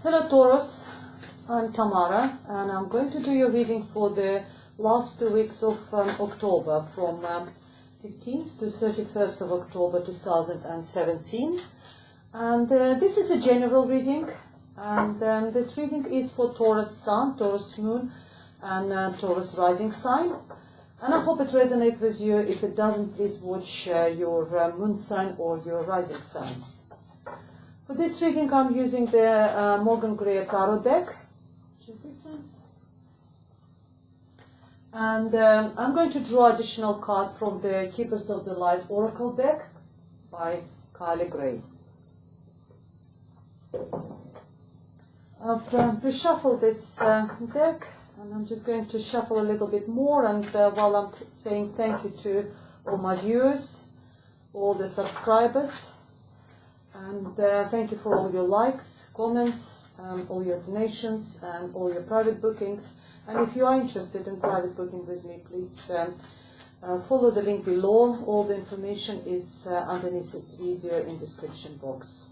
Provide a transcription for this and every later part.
Hello Taurus, I'm Tamara and I'm going to do your reading for the last 2 weeks of October from 15th to 31st of October 2017. And this is a general reading, and this reading is for Taurus Sun, Taurus Moon and Taurus Rising sign. And I hope it resonates with you. If it doesn't, please watch your moon sign or your rising sign. For this reading, I'm using the Morgan Gray Tarot deck, which is this one. And I'm going to draw additional card from the Keepers of the Light Oracle deck by Kylie Gray. I've reshuffled this deck, and I'm just going to shuffle a little bit more. And while I'm saying thank you to all my viewers, all the subscribers, and thank you for all your likes, comments, all your donations, and all your private bookings. And if you are interested in private booking with me, please follow the link below. All the information is underneath this video in the description box.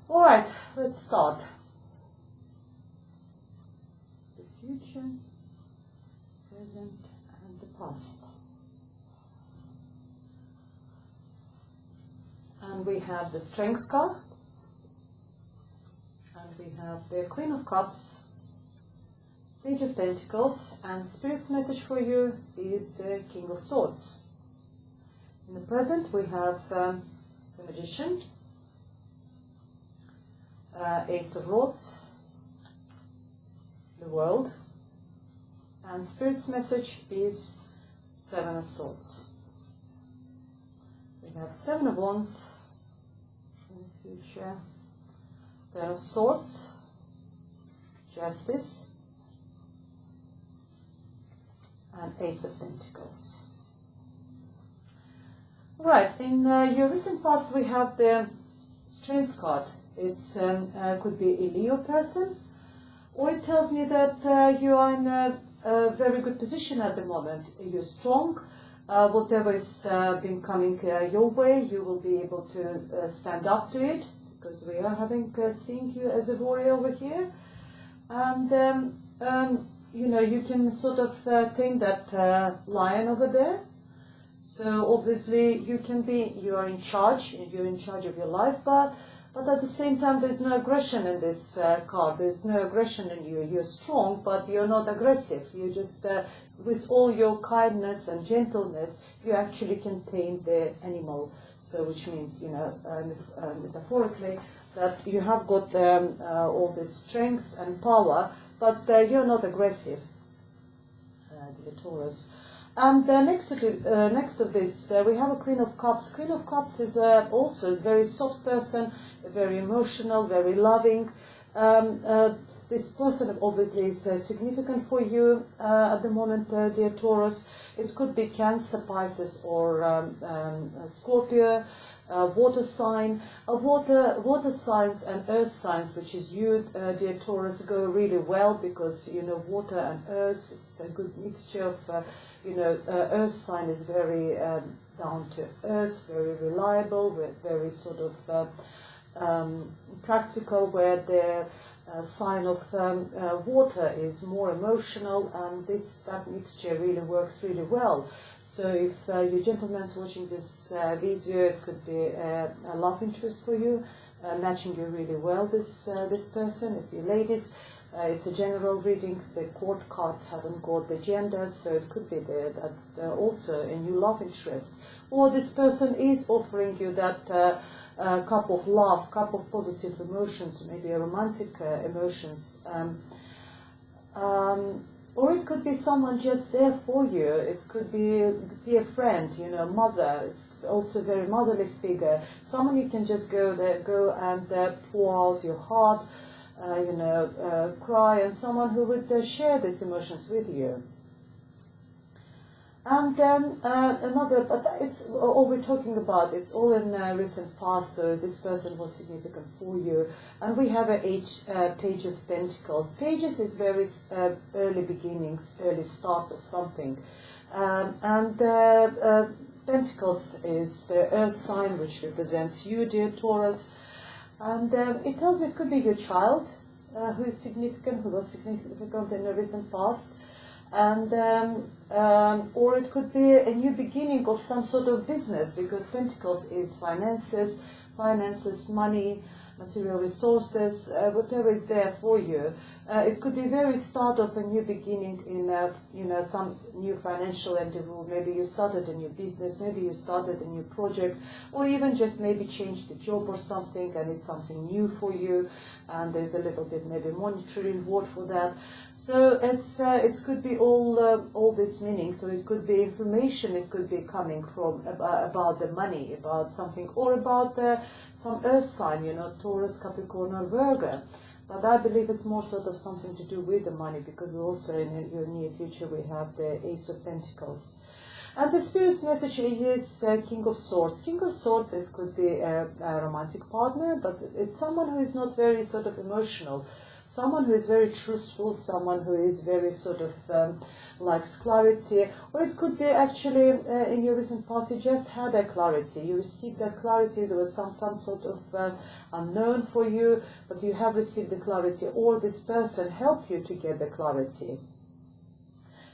All right, let's start. The future, present, and the past. And we have the Strength card, and we have the Queen of Cups, Page of Pentacles, and Spirit's message for you is the King of Swords. In the present, we have the Magician, Ace of Rods, the World, and Spirit's message is Seven of Swords. We have Seven of Wands in the future, Ten of Swords, Justice, and Ace of Pentacles. Right, in your recent past we have the Strength card. It's could be a Leo person, or it tells me that you are in a very good position at the moment. You're strong. Whatever is been coming your way, you will be able to stand up to it, because we are seeing you as a warrior over here. And you know, you can sort of tame that lion over there. So obviously you are in charge, you're in charge of your life, but at the same time there's no aggression in this card. There's no aggression in you. You're strong, but you're not aggressive. You just, with all your kindness and gentleness, you actually can tame the animal. So which means, you know, metaphorically, that you have got all the strengths and power, but you're not aggressive, dear Taurus. And next to this, we have a Queen of Cups. Queen of Cups is also a very soft person, very emotional, very loving. This person obviously is significant for you at the moment, dear Taurus. It could be Cancer, Pisces, or Scorpio. Water sign, water signs and earth signs, which is you, dear Taurus, go really well, because you know water and earth. It's a good mixture of, you know, earth sign is very down to earth, very reliable, very sort of practical, where the sign of water is more emotional, and that mixture really works really well. So if your gentleman's watching this video, it could be a love interest for you, matching you really well, this person. If you ladies, it's a general reading. The court cards haven't got the gender, so it could be that also a new love interest. Or this person is offering you that cup of love, cup of positive emotions, maybe a romantic emotions. Or it could be someone just there for you. It could be a dear friend, you know, mother. It's also a very motherly figure. Someone you can just go and pour out your heart, you know, cry, and someone who would share these emotions with you. And then another, but it's all we're talking about, it's all in recent past, so this person was significant for you. And we have a Page of Pentacles. Pages is very early beginnings, early starts of something. Pentacles is the earth sign, which represents you, dear Taurus. And it tells me it could be your child who is significant, who was significant in the recent past, and or it could be a new beginning of some sort of business, because Pentacles is finances, money, material resources, whatever is there for you. It could be very start of a new beginning in some new financial endeavor. Maybe you started a new business, maybe you started a new project, or even just maybe changed the job or something, and it's something new for you, and there's a little bit maybe monetary reward for that. So it could be all this meaning. So it could be information. It could be coming from about the money, about something, or about some earth sign, Taurus, Capricorn, or Virgo. But I believe it's more sort of something to do with the money, because we also in your near future we have the Ace of Pentacles. And the Spirit's message here is King of Swords. King of Swords could be a romantic partner, but it's someone who is not very sort of emotional. Someone who is very truthful, someone who is very sort of likes clarity, or it could be actually in your recent past you just had a clarity, you received that clarity, there was some sort of unknown for you, but you have received the clarity, or this person helped you to get the clarity.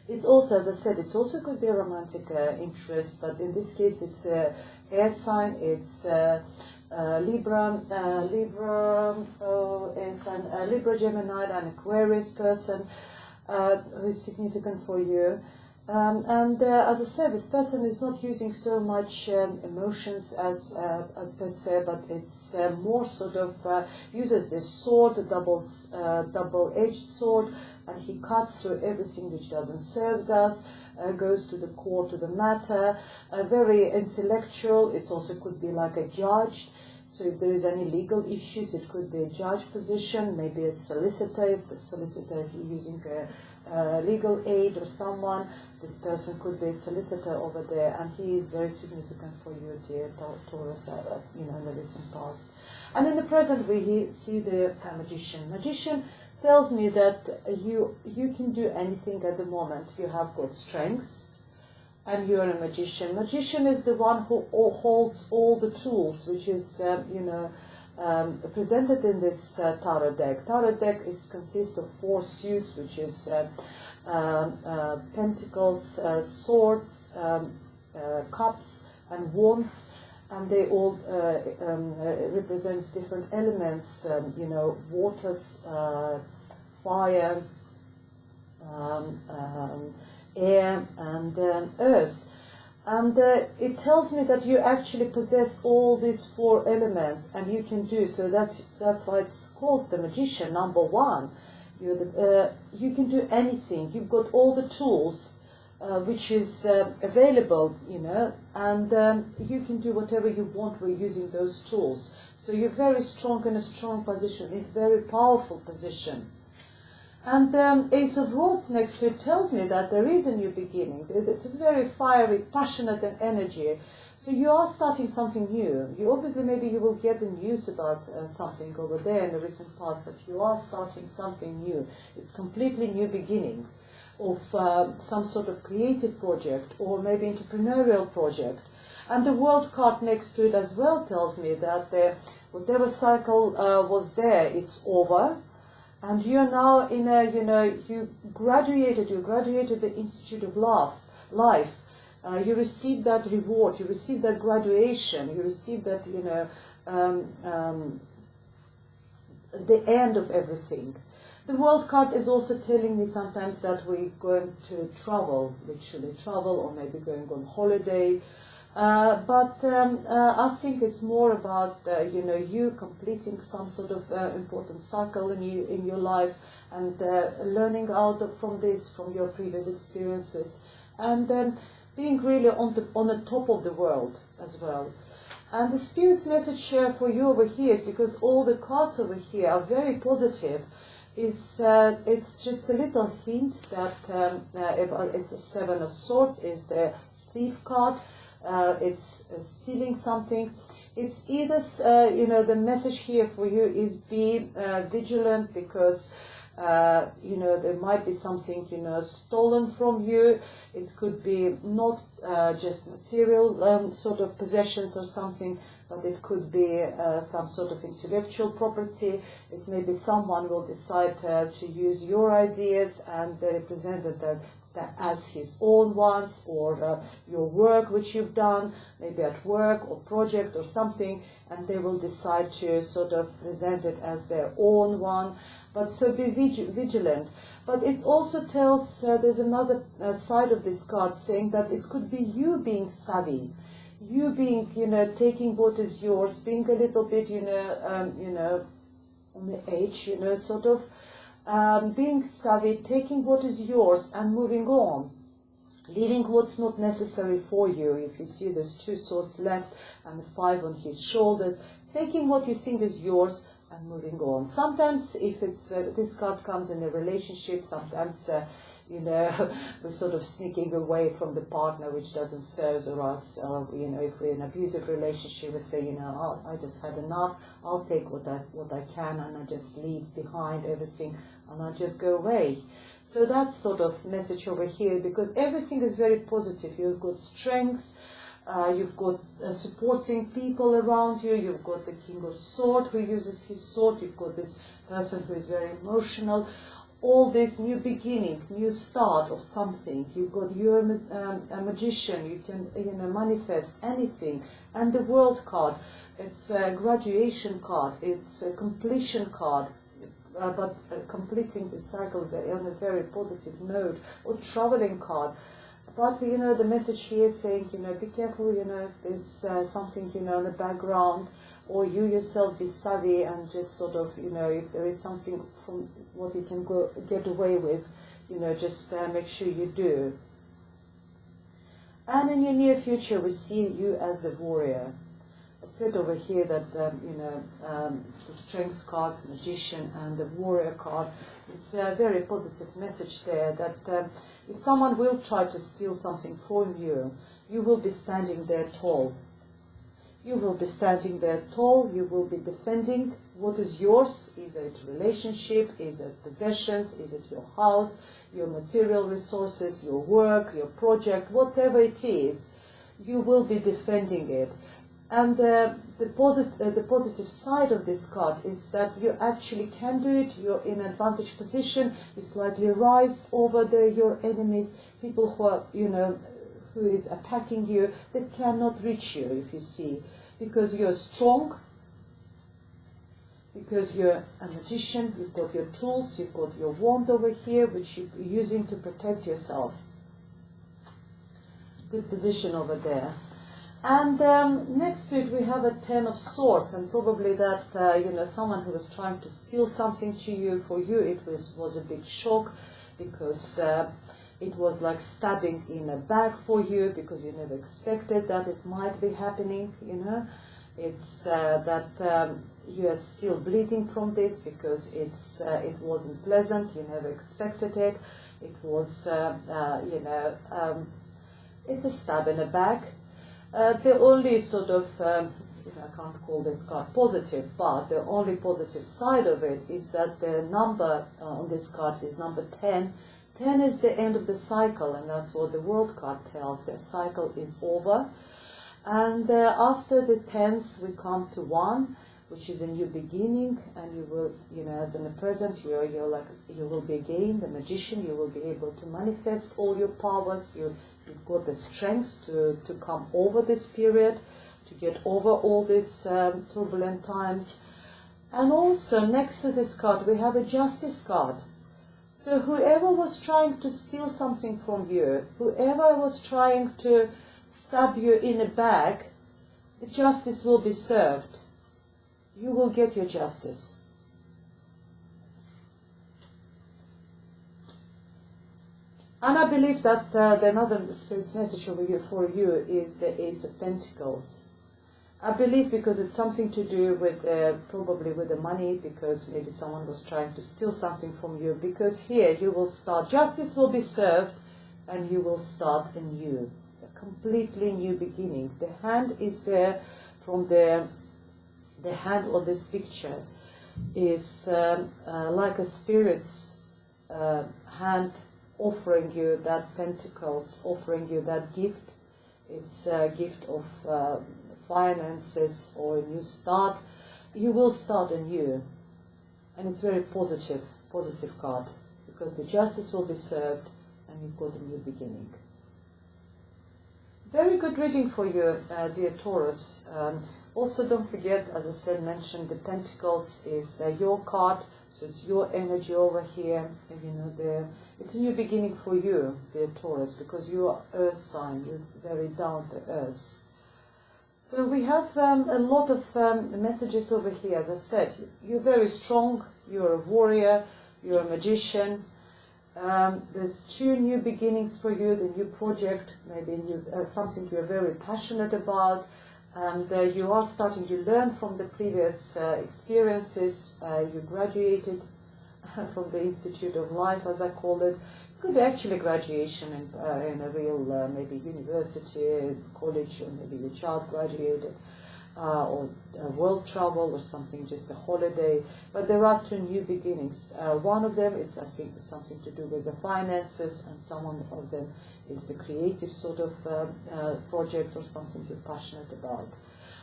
It's also, as I said, it also could be a romantic interest, but in this case it's air sign, it's Libra, Gemini, and Aquarius person who is significant for you. As I said, this person is not using so much emotions as per se, but it's more sort of uses this sword, a double-edged sword, and he cuts through everything which doesn't serve us. Goes to the core, to the matter, very intellectual. It also could be like a judge. So if there is any legal issues, it could be a judge position, maybe a solicitor, if the solicitor is using a legal aid or someone. This person could be a solicitor over there, and he is very significant for you, dear Taurus, in the recent past. And in the present, we see the magician. Magician tells me that you can do anything at the moment. You have got strengths, and you're a magician. Magician is the one who holds all the tools, which is, presented in this tarot deck. Tarot deck consists of 4 suits, which is pentacles, swords, cups, and wands, and they all represent different elements, waters, fire, air, and earth. And it tells me that you actually possess all these 4 elements, and you can do so. That's why it's called the magician. Number 1, you can do anything. You've got all the tools which is available, and you can do whatever you want with using those tools. So you're very strong in a strong position, in a very powerful position. And Ace of Swords next to it tells me that there is a new beginning. It's a very fiery, passionate and energy. So you are starting something new. You obviously, maybe you will get the news about something over there in the recent past, but you are starting something new. It's completely new beginning of some sort of creative project, or maybe entrepreneurial project. And the World card next to it as well tells me that whatever cycle was there, it's over. And you're now in a, you graduated the Institute of Life. You received that reward, you received that graduation, you received that, the end of everything. The World card is also telling me sometimes that we're going to travel, literally travel, or maybe going on holiday. But I think it's more about you completing some sort of important cycle in your life, and learning out from your previous experiences, and then being really on the top of the world as well. And the Spirit's message for you over here is, because all the cards over here are very positive, it's just a little hint that it's a 7 of Swords is the Thief card. It's stealing something. It's either, the message here for you is be vigilant, because, there might be something, stolen from you. It could be not just material sort of possessions or something, but it could be some sort of intellectual property. It's maybe someone will decide to use your ideas and they represent that as his own ones, or your work which you've done, maybe at work or project or something, and they will decide to sort of present it as their own one. But so be vigilant. But it also tells, there's another side of this card saying that it could be you being savvy, you being, taking what is yours, being a little bit, on the edge, sort of, being savvy, taking what is yours and moving on, leaving what's not necessary for you. If you see there's 2 swords left and the 5 on his shoulders, taking what you think is yours and moving on. Sometimes if it's this card comes in a relationship, sometimes we're sort of sneaking away from the partner which doesn't serve us, or if we're in an abusive relationship, we say, I just had enough, I'll take what I can and I just leave behind everything and I just go away. So that's sort of message over here, because everything is very positive. You've got strengths, you've got supporting people around you, you've got the King of Swords who uses his sword, you've got this person who is very emotional, all this new beginning, new start of something. You've got you're a magician, you can manifest anything. And the World card, it's a graduation card, it's a completion card, but completing the cycle on a very positive note, or traveling card. But the message here is saying, be careful, if there's something, in the background, or you yourself be savvy and just sort of, if there is something from what you can get away with, just make sure you do. And in your near future, we see you as a warrior. I said over here that, the Strengths card, Magician, and the Warrior card, it's a very positive message there that if someone will try to steal something from you, you will be standing there tall. You will be standing there tall, you will be defending what is yours. Is it relationship, is it possessions, is it your house, your material resources, your work, your project, whatever it is, you will be defending it. And the positive side of this card is that you actually can do it. You're in an advantage position. You slightly rise over your enemies, people who are, who is attacking you, that cannot reach you, if you see, because you're strong, because you're a magician. You've got your tools, you've got your wand over here, which you're using to protect yourself. Good position over there. And next to it we have a 10 of Swords, and probably that, someone who was trying to steal something to you, for you it was a big shock, because it was like stabbing in a bag for you, because you never expected that it might be happening, It's that you are still bleeding from this, because it wasn't pleasant, you never expected it. It was, it's a stab in a bag. The only sort of, I can't call this card positive, but the only positive side of it is that the number on this card is number 10. 10 is the end of the cycle, and that's what the World card tells. The cycle is over. And after the 10s, we come to 1, which is a new beginning, and you will, as in the present, you will be again the magician. You will be able to manifest all your powers. You've got the strength to come over this period, to get over all these turbulent times. And also, next to this card, we have a Justice card. So whoever was trying to steal something from you, whoever was trying to stab you in a bag, the justice will be served. You will get your justice. And I believe that another message over here for you is the Ace of Pentacles. I believe because it's something to do with, probably with the money, because maybe someone was trying to steal something from you, because here you will start, justice will be served, and you will start anew, a completely new beginning. The hand is there from the hand on this picture is like a spirit's hand, offering you that pentacles, offering you that gift. It's a gift of finances or a new start, you will start anew. And it's very positive card, because the justice will be served and you've got a new beginning. Very good reading for you, dear Taurus. Also, don't forget, as I said, mentioned the Pentacles is your card, so it's your energy over here. And, you know, it's a new beginning for you, dear Taurus, because you are Earth sign. You're very down to earth. So we have a lot of messages over here. As I said, you're very strong. You're a warrior. You're a magician. There's 2 new beginnings for you. The new project, maybe something you're very passionate about. And you are starting to learn from the previous experiences. You graduated from the Institute of Life, as I call it. It could be actually graduation in a real, maybe university, college, or maybe your child graduated, or world travel or something, just a holiday. But there are 2 new beginnings. One of them is, I think, something to do with the finances, and some of them is the creative sort of project or something you're passionate about.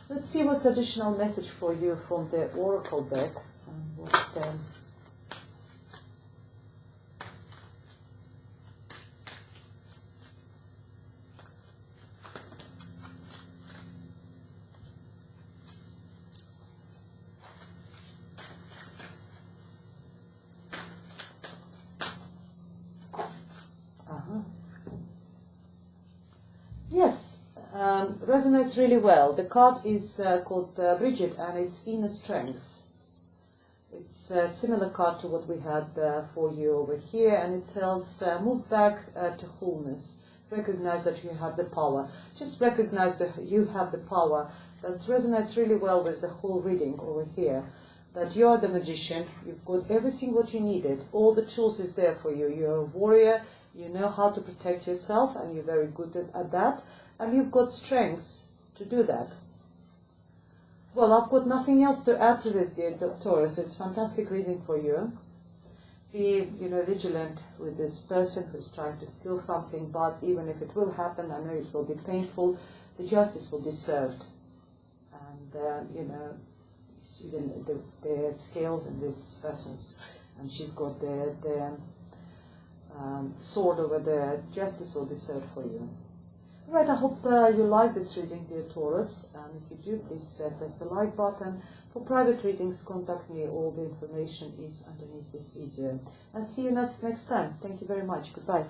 Let's see what's additional message for you from the Oracle deck. Yes, resonates really well. The card is called Bridget, and it's Inner Strengths. It's a similar card to what we had for you over here, and it tells move back to wholeness. Recognize that you have the power. Just recognize that you have the power. That resonates really well with the whole reading over here. That you are the magician. You've got everything what you needed. All the tools is there for you. You're a warrior. You know how to protect yourself, and you're very good at that. And you've got strengths to do that. Well, I've got nothing else to add to this, dear Taurus. It's fantastic reading for you. Be, vigilant with this person who's trying to steal something, but even if it will happen, I know it will be painful, the justice will be served. And, you see the scales in this person's, and she's got the sword over there. Justice will be served for you. Alright, I hope you like this reading, dear Taurus, and if you do, please press the like button. For private readings, contact me. All the information is underneath this video. I'll see you next time. Thank you very much. Goodbye.